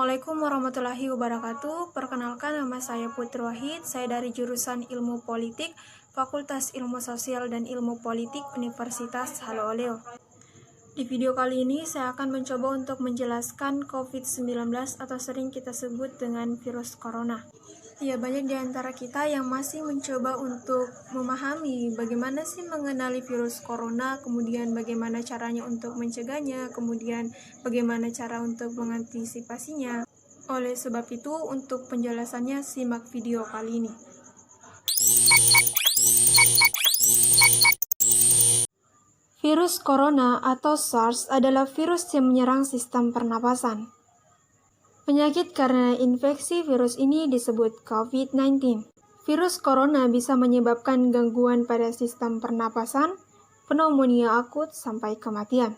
Assalamualaikum warahmatullahi wabarakatuh. Perkenalkan, nama saya Putri Wahid. Saya dari jurusan Ilmu Politik, Fakultas Ilmu Sosial dan Ilmu Politik Universitas Haloleo. Di video kali ini saya akan mencoba untuk menjelaskan COVID-19 atau sering kita sebut dengan virus corona. Ya, banyak di antara kita yang masih mencoba untuk memahami bagaimana sih mengenali virus corona, kemudian bagaimana caranya untuk mencegahnya, kemudian bagaimana cara untuk mengantisipasinya. Oleh sebab itu, untuk penjelasannya simak video kali ini. Virus corona atau SARS adalah virus yang menyerang sistem pernapasan. Penyakit karena infeksi virus ini disebut COVID-19. Virus corona bisa menyebabkan gangguan pada sistem pernapasan, pneumonia akut, sampai kematian.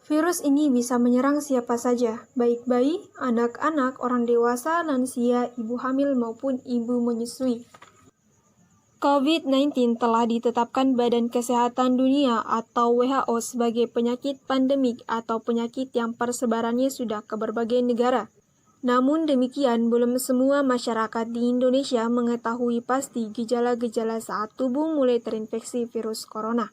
Virus ini bisa menyerang siapa saja, baik bayi, anak-anak, orang dewasa, lansia, ibu hamil, maupun ibu menyusui. COVID-19 telah ditetapkan Badan Kesehatan Dunia atau WHO sebagai penyakit pandemik atau penyakit yang persebarannya sudah ke berbagai negara. Namun demikian, belum semua masyarakat di Indonesia mengetahui pasti gejala-gejala saat tubuh mulai terinfeksi virus corona.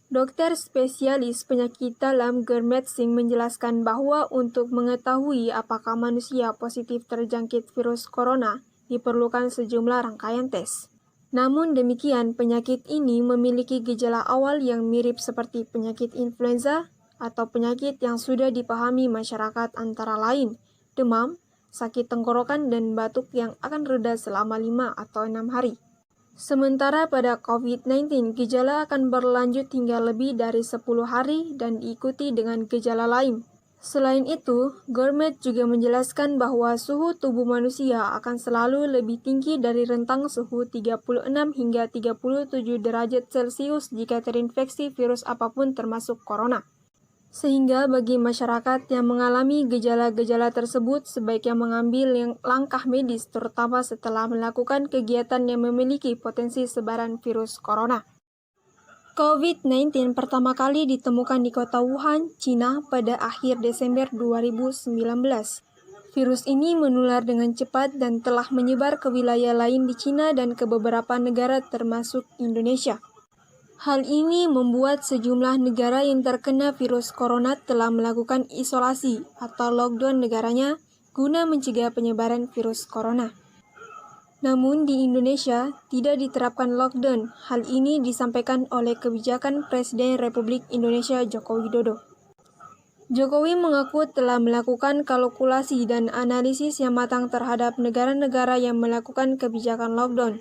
Dokter spesialis penyakit dalam Gurmeet Singh menjelaskan bahwa untuk mengetahui apakah manusia positif terjangkit virus corona, diperlukan sejumlah rangkaian tes. Namun demikian, penyakit ini memiliki gejala awal yang mirip seperti penyakit influenza atau penyakit yang sudah dipahami masyarakat antara lain demam, sakit tenggorokan, dan batuk yang akan reda selama 5 atau 6 hari. Sementara pada COVID-19, gejala akan berlanjut hingga lebih dari 10 hari dan diikuti dengan gejala lain. Selain itu, Gurmeet juga menjelaskan bahwa suhu tubuh manusia akan selalu lebih tinggi dari rentang suhu 36 hingga 37 derajat Celcius jika terinfeksi virus apapun termasuk corona. Sehingga bagi masyarakat yang mengalami gejala-gejala tersebut sebaiknya mengambil langkah medis terutama setelah melakukan kegiatan yang memiliki potensi sebaran virus corona. COVID-19 pertama kali ditemukan di kota Wuhan, Cina pada akhir Desember 2019. Virus ini menular dengan cepat dan telah menyebar ke wilayah lain di Cina dan ke beberapa negara termasuk Indonesia. Hal ini membuat sejumlah negara yang terkena virus corona telah melakukan isolasi atau lockdown negaranya guna mencegah penyebaran virus corona. Namun di Indonesia tidak diterapkan lockdown. Hal ini disampaikan oleh kebijakan Presiden Republik Indonesia Joko Widodo. Jokowi mengaku telah melakukan kalkulasi dan analisis yang matang terhadap negara-negara yang melakukan kebijakan lockdown.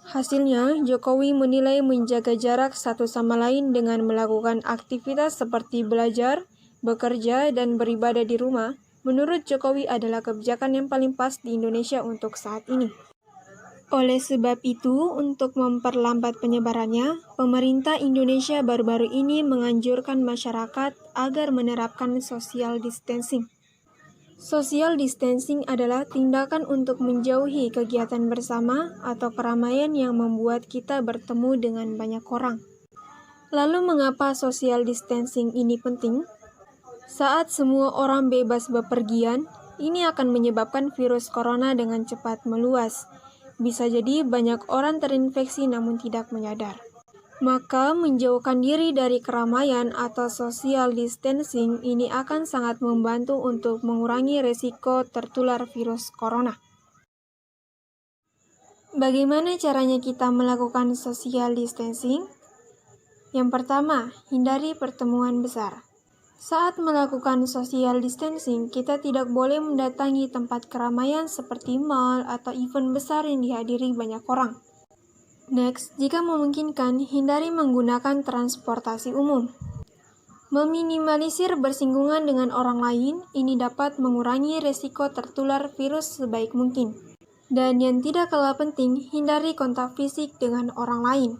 Hasilnya, Jokowi menilai menjaga jarak satu sama lain dengan melakukan aktivitas seperti belajar, bekerja, dan beribadah di rumah, menurut Jokowi adalah kebijakan yang paling pas di Indonesia untuk saat ini. Oleh sebab itu, untuk memperlambat penyebarannya, pemerintah Indonesia baru-baru ini menganjurkan masyarakat agar menerapkan social distancing. Social distancing adalah tindakan untuk menjauhi kegiatan bersama atau keramaian yang membuat kita bertemu dengan banyak orang. Lalu mengapa social distancing ini penting? Saat semua orang bebas bepergian, ini akan menyebabkan virus corona dengan cepat meluas. Bisa jadi banyak orang terinfeksi namun tidak menyadar. Maka menjauhkan diri dari keramaian atau social distancing ini akan sangat membantu untuk mengurangi resiko tertular virus corona. Bagaimana caranya kita melakukan social distancing? Yang pertama, hindari pertemuan besar. Saat melakukan social distancing, kita tidak boleh mendatangi tempat keramaian seperti mall atau event besar yang dihadiri banyak orang. Next, jika memungkinkan, hindari menggunakan transportasi umum. Meminimalisir bersinggungan dengan orang lain, ini dapat mengurangi resiko tertular virus sebaik mungkin. Dan yang tidak kalah penting, hindari kontak fisik dengan orang lain.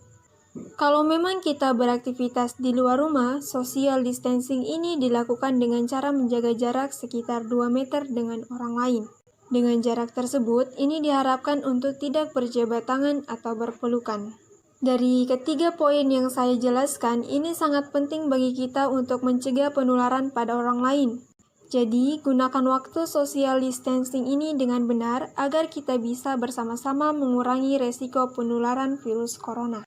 Kalau memang kita beraktivitas di luar rumah, social distancing ini dilakukan dengan cara menjaga jarak sekitar 2 meter dengan orang lain. Dengan jarak tersebut, ini diharapkan untuk tidak berjabat tangan atau berpelukan. Dari ketiga poin yang saya jelaskan, ini sangat penting bagi kita untuk mencegah penularan pada orang lain. Jadi, gunakan waktu social distancing ini dengan benar agar kita bisa bersama-sama mengurangi resiko penularan virus corona.